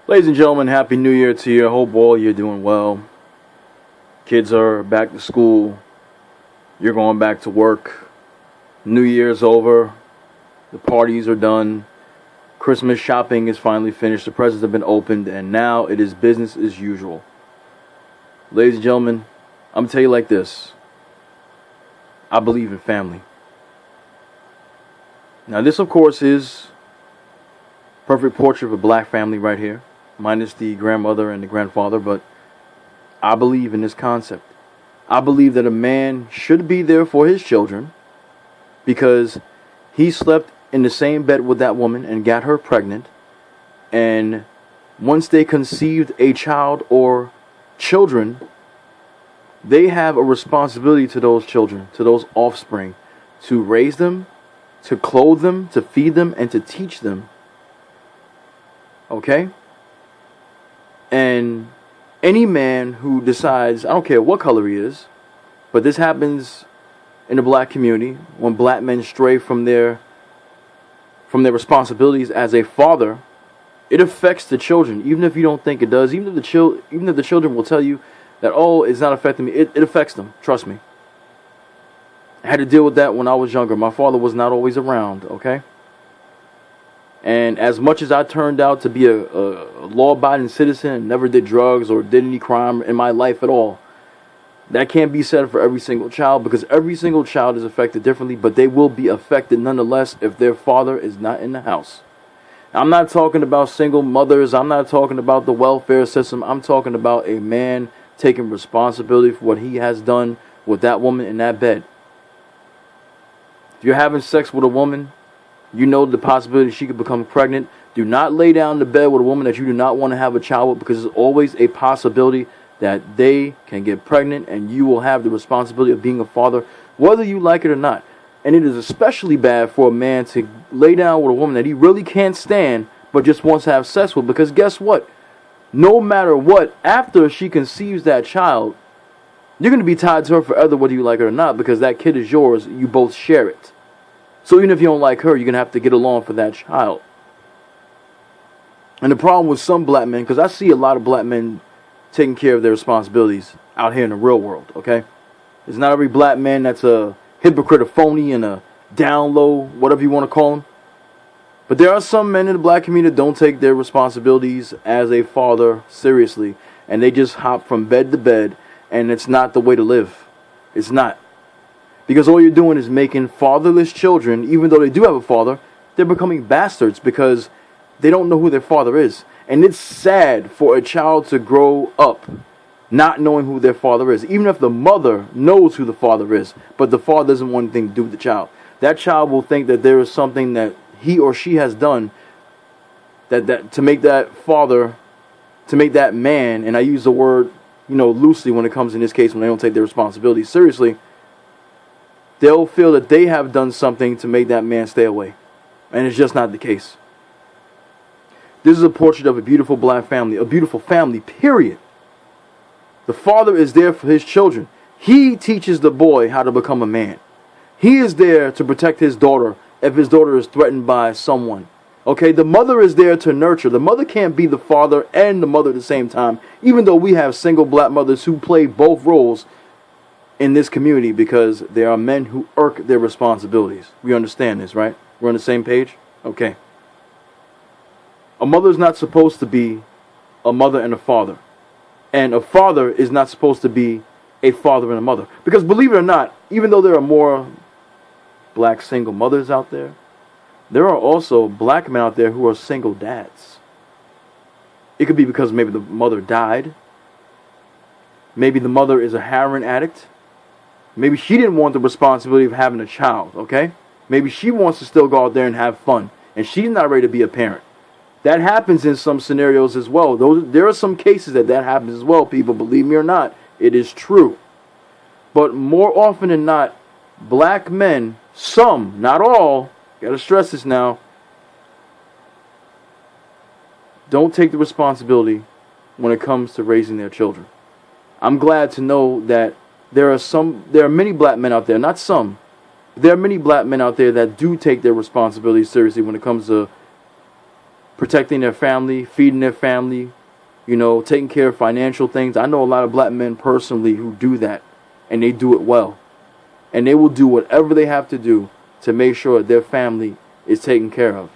Ladies and gentlemen, Happy New Year to you. I hope all you're doing well. Kids are back to school. You're going back to work. New Year's over. The parties are done. Christmas shopping is finally finished. The presents have been opened. And now it is business as usual. Ladies and gentlemen, I'm going to tell you like this. I believe in family. Now this, of course, is a perfect portrait of a black family right here. Minus the grandmother and the grandfather, but I believe in this concept. I believe that a man should be there for his children because he slept in the same bed with that woman and got her pregnant. And once they conceived a child or children, they have a responsibility to those children, to those offspring, to raise them, to clothe them, to feed them, and to teach them. Okay? And any man who decides, I don't care what color he is, but this happens in the black community when black men stray from their responsibilities as a father, it affects the children, even if you don't think it does. Even if the children will tell you that, oh, it's not affecting me, it affects them. Trust me. I had to deal with that when I was younger. My father was not always around, okay? And as much as I turned out to be a law-abiding citizen and never did drugs or did any crime in my life at all, that can't be said for every single child because every single child is affected differently, but they will be affected nonetheless if their father is not in the house. I'm not talking about single mothers. I'm not talking about the welfare system. I'm talking about a man taking responsibility for what he has done with that woman in that bed. If you're having sex with a woman, you know the possibility she could become pregnant. Do not lay down in the bed with a woman that you do not want to have a child with because there's always a possibility that they can get pregnant and you will have the responsibility of being a father, whether you like it or not. And it is especially bad for a man to lay down with a woman that he really can't stand but just wants to have sex with because guess what? No matter what, after she conceives that child, you're going to be tied to her forever whether you like it or not because that kid is yours. You both share it. So even if you don't like her, you're going to have to get along for that child. And the problem with some black men, because I see a lot of black men taking care of their responsibilities out here in the real world, okay? It's not every black man that's a hypocrite, a phony, and a down low, whatever you want to call him. But there are some men in the black community that don't take their responsibilities as a father seriously. And they just hop from bed to bed, and it's not the way to live. It's not. Because all you're doing is making fatherless children, even though they do have a father, they're becoming bastards because they don't know who their father is. And it's sad for a child to grow up not knowing who their father is, even if the mother knows who the father is, but the father doesn't want anything to do with the child. That child will think that there is something that he or she has done that to make that father, to make that man, and I use the word, loosely when it comes in this case when they don't take their responsibility seriously, they'll feel that they have done something to make that man stay away. And it's just not the case. This is a portrait of a beautiful black family. A beautiful family, period. The father is there for his children. He teaches the boy how to become a man. He is there to protect his daughter if his daughter is threatened by someone. Okay, the mother is there to nurture. The mother can't be the father and the mother at the same time, even though we have single black mothers who play both roles in this community because there are men who irk their responsibilities. We understand this, right? We're on the same page? Okay. A mother is not supposed to be a mother and a father. And a father is not supposed to be a father and a mother. Because believe it or not, even though there are more black single mothers out there are also black men out there who are single dads. It could be because maybe the mother died. Maybe the mother is a heroin addict. Maybe she didn't want the responsibility of having a child, okay? Maybe she wants to still go out there and have fun, and she's not ready to be a parent. That happens in some scenarios as well. There are some cases that happens as well, people. Believe me or not, it is true. But more often than not, black men, some, not all, gotta stress this now, don't take the responsibility when it comes to raising their children. I'm glad to know that there are many black men out there, not some, there are many black men out there that do take their responsibilities seriously when it comes to protecting their family, feeding their family, taking care of financial things. I know a lot of black men personally who do that, and they do it well. And they will do whatever they have to do to make sure their family is taken care of.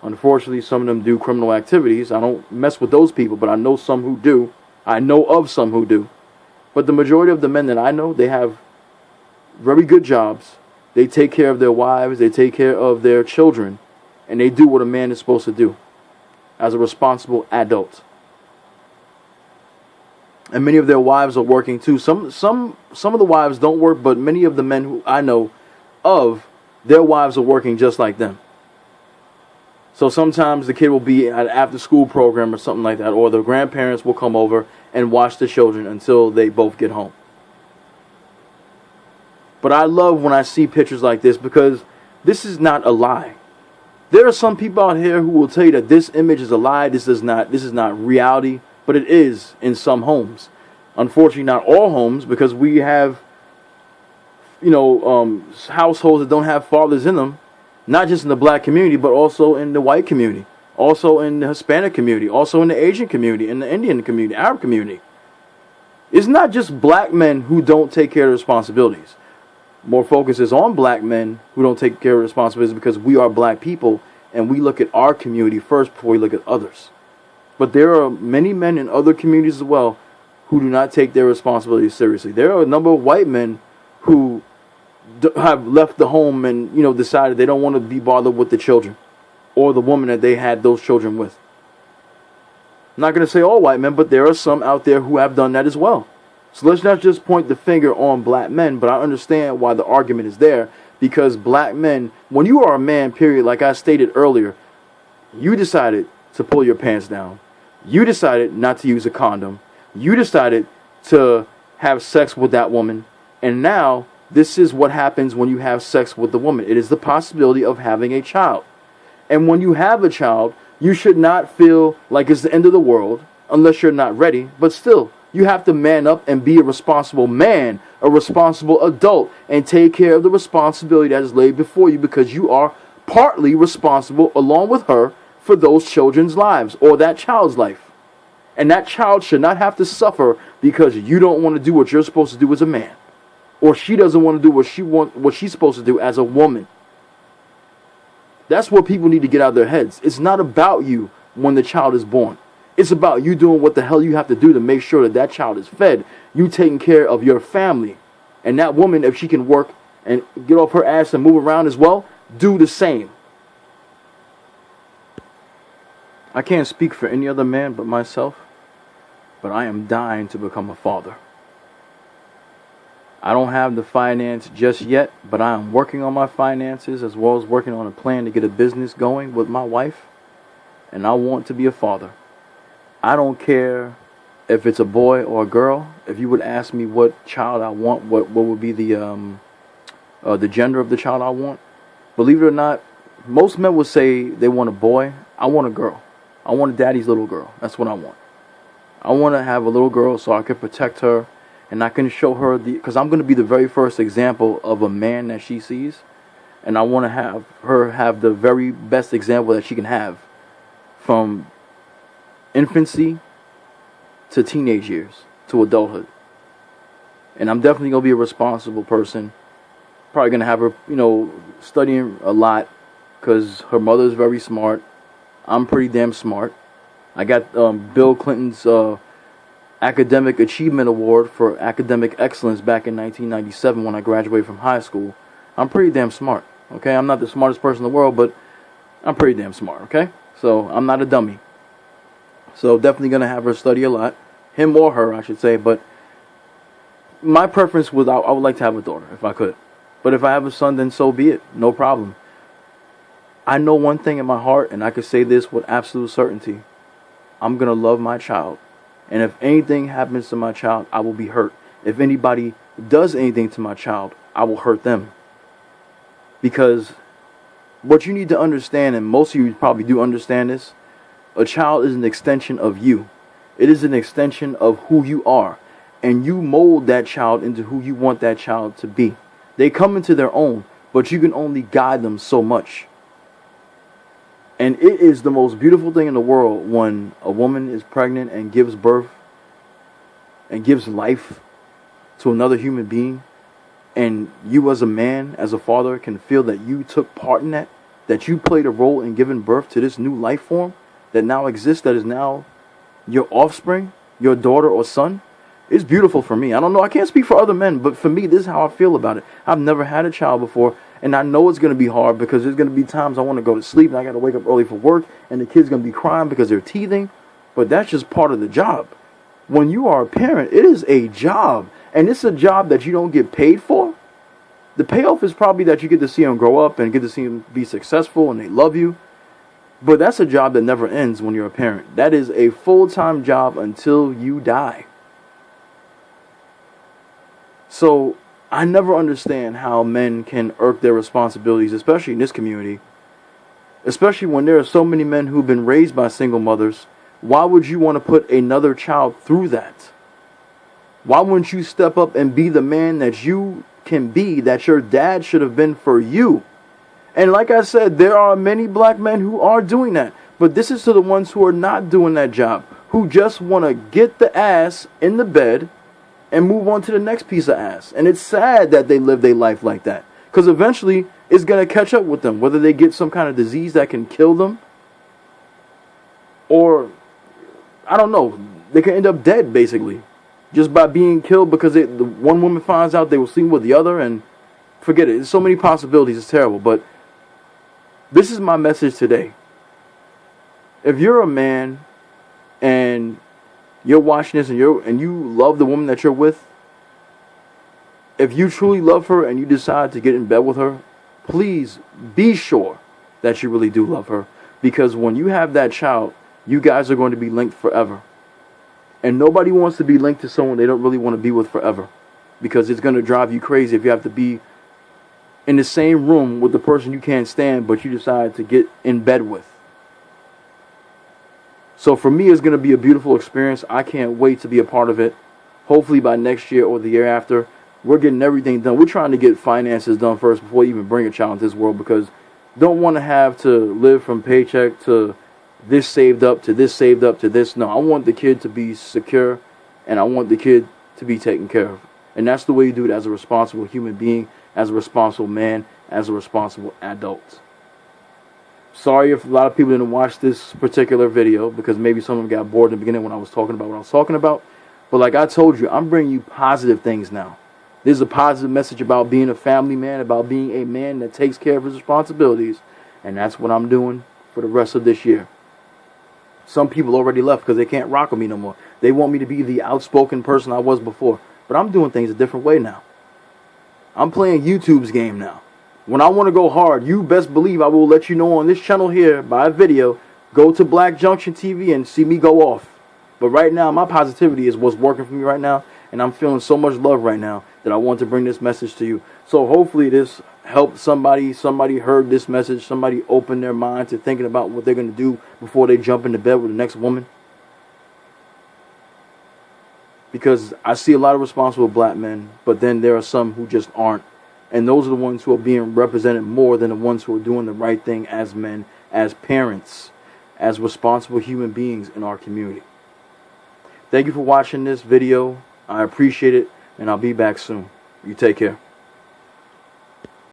Unfortunately, some of them do criminal activities. I don't mess with those people, but I know some who do. I know of some who do. But the majority of the men that I know, they have very good jobs. They take care of their wives. They take care of their children. And they do what a man is supposed to do as a responsible adult. And many of their wives are working too. Some of the wives don't work, but many of the men who I know of, their wives are working just like them. So sometimes the kid will be at an after-school program or something like that, or the grandparents will come over and watch the children until they both get home. But I love when I see pictures like this, because this is not a lie. There are some people out here who will tell you that this image is a lie. This is not reality, but it is in some homes. Unfortunately, not all homes, because we have, households that don't have fathers in them. Not just in the black community, but also in the white community, also in the Hispanic community, also in the Asian community, in the Indian community, Arab community. It's not just black men who don't take care of responsibilities. More focus is on black men who don't take care of responsibilities, because we are black people and we look at our community first before we look at others. But there are many men in other communities as well who do not take their responsibilities seriously. There are a number of white men who have left the home and decided they don't want to be bothered with the children or the woman that they had those children with. I'm not going to say all white men, but there are some out there who have done that as well. So let's not just point the finger on black men, but I understand why the argument is there, because black men, when you are a man, period, like I stated earlier, you decided to pull your pants down. You decided not to use a condom. You decided to have sex with that woman, and now this is what happens when you have sex with the woman. It is the possibility of having a child. And when you have a child, you should not feel like it's the end of the world unless you're not ready. But still, you have to man up and be a responsible man, a responsible adult, and take care of the responsibility that is laid before you, because you are partly responsible, along with her, for those children's lives or that child's life. And that child should not have to suffer because you don't want to do what you're supposed to do as a man. Or she doesn't want to do what she's supposed to do as a woman. That's what people need to get out of their heads. It's not about you when the child is born. It's about you doing what the hell you have to do to make sure that that child is fed. You taking care of your family. And that woman, if she can work and get off her ass and move around as well, do the same. I can't speak for any other man but myself, but I am dying to become a father. I don't have the finance just yet, but I am working on my finances, as well as working on a plan to get a business going with my wife. And I want to be a father. I don't care if it's a boy or a girl. If you would ask me what child I want, what would be the gender of the child I want, believe it or not, most men would say they want a boy. I want a girl. I want a daddy's little girl. That's what I want. I want to have a little girl so I can protect her. And I can show her because I'm going to be the very first example of a man that she sees. And I want to have her have the very best example that she can have, from infancy to teenage years to adulthood. And I'm definitely going to be a responsible person. Probably going to have her, studying a lot, because her mother is very smart. I'm pretty damn smart. I got Bill Clinton's Academic Achievement Award for academic excellence back in 1997 when I graduated from high school. I'm pretty damn smart, okay? I'm not the smartest person in the world, but I'm pretty damn smart, okay? So I'm not a dummy. So definitely going to have her study a lot. Him or her, I should say. But my preference was I would like to have a daughter if I could. But if I have a son, then so be it. No problem. I know one thing in my heart, and I can say this with absolute certainty. I'm going to love my child. And if anything happens to my child, I will be hurt. If anybody does anything to my child, I will hurt them. Because what you need to understand, and most of you probably do understand this, a child is an extension of you. It is an extension of who you are. And you mold that child into who you want that child to be. They come into their own, but you can only guide them so much. And it is the most beautiful thing in the world when a woman is pregnant and gives birth and gives life to another human being. And you as a man, as a father, can feel that you took part in that. That you played a role in giving birth to this new life form that now exists, that is now your offspring, your daughter or son. It's beautiful for me. I don't know. I can't speak for other men, but for me, this is how I feel about it. I've never had a child before, and I know it's going to be hard because there's going to be times I want to go to sleep and I got to wake up early for work, and the kid's going to be crying because they're teething. But that's just part of the job. When you are a parent, it is a job, and it's a job that you don't get paid for. The payoff is probably that you get to see them grow up and get to see them be successful and they love you. But that's a job that never ends when you're a parent. That is a full-time job until you die. So I never understand how men can irk their responsibilities, especially in this community. Especially when there are so many men who've been raised by single mothers. Why would you want to put another child through that? Why wouldn't you step up and be the man that you can be, that your dad should have been for you? And like I said, there are many black men who are doing that. But this is to the ones who are not doing that job, who just want to get the ass in the bed and move on to the next piece of ass. And it's sad that they live their life like that, because eventually it's going to catch up with them, whether they get some kind of disease that can kill them, or I don't know, they can end up dead basically just by being killed because the one woman finds out they were sleeping with the other, and forget it. There's so many possibilities. It's terrible. But this is my message today. If you're a man and you're watching this and you love the woman that you're with, if you truly love her and you decide to get in bed with her, please be sure that you really do love her, because when you have that child, you guys are going to be linked forever. And nobody wants to be linked to someone they don't really want to be with forever, because it's going to drive you crazy if you have to be in the same room with the person you can't stand, but you decide to get in bed with. So for me, it's going to be a beautiful experience. I can't wait to be a part of it. Hopefully by next year or the year after, we're getting everything done. We're trying to get finances done first before we even bring a child into this world, because don't want to have to live from paycheck to this saved up to this saved up to this. No, I want the kid to be secure, and I want the kid to be taken care of. And that's the way you do it as a responsible human being, as a responsible man, as a responsible adult. Sorry if a lot of people didn't watch this particular video, because maybe some of them got bored in the beginning when I was talking about what I was talking about. But like I told you, I'm bringing you positive things now. This is a positive message about being a family man, about being a man that takes care of his responsibilities. And that's what I'm doing for the rest of this year. Some people already left because they can't rock with me no more. They want me to be the outspoken person I was before. But I'm doing things a different way now. I'm playing YouTube's game now. When I want to go hard, you best believe I will let you know on this channel here by a video. Go to Black Junction TV and see me go off. But right now, my positivity is what's working for me right now. And I'm feeling so much love right now that I want to bring this message to you. So hopefully this helped somebody. Somebody heard this message. Somebody opened their mind to thinking about what they're going to do before they jump into bed with the next woman. Because I see a lot of responsible black men, but then there are some who just aren't. And those are the ones who are being represented more than the ones who are doing the right thing as men, as parents, as responsible human beings in our community. Thank you for watching this video. I appreciate it, and I'll be back soon. You take care.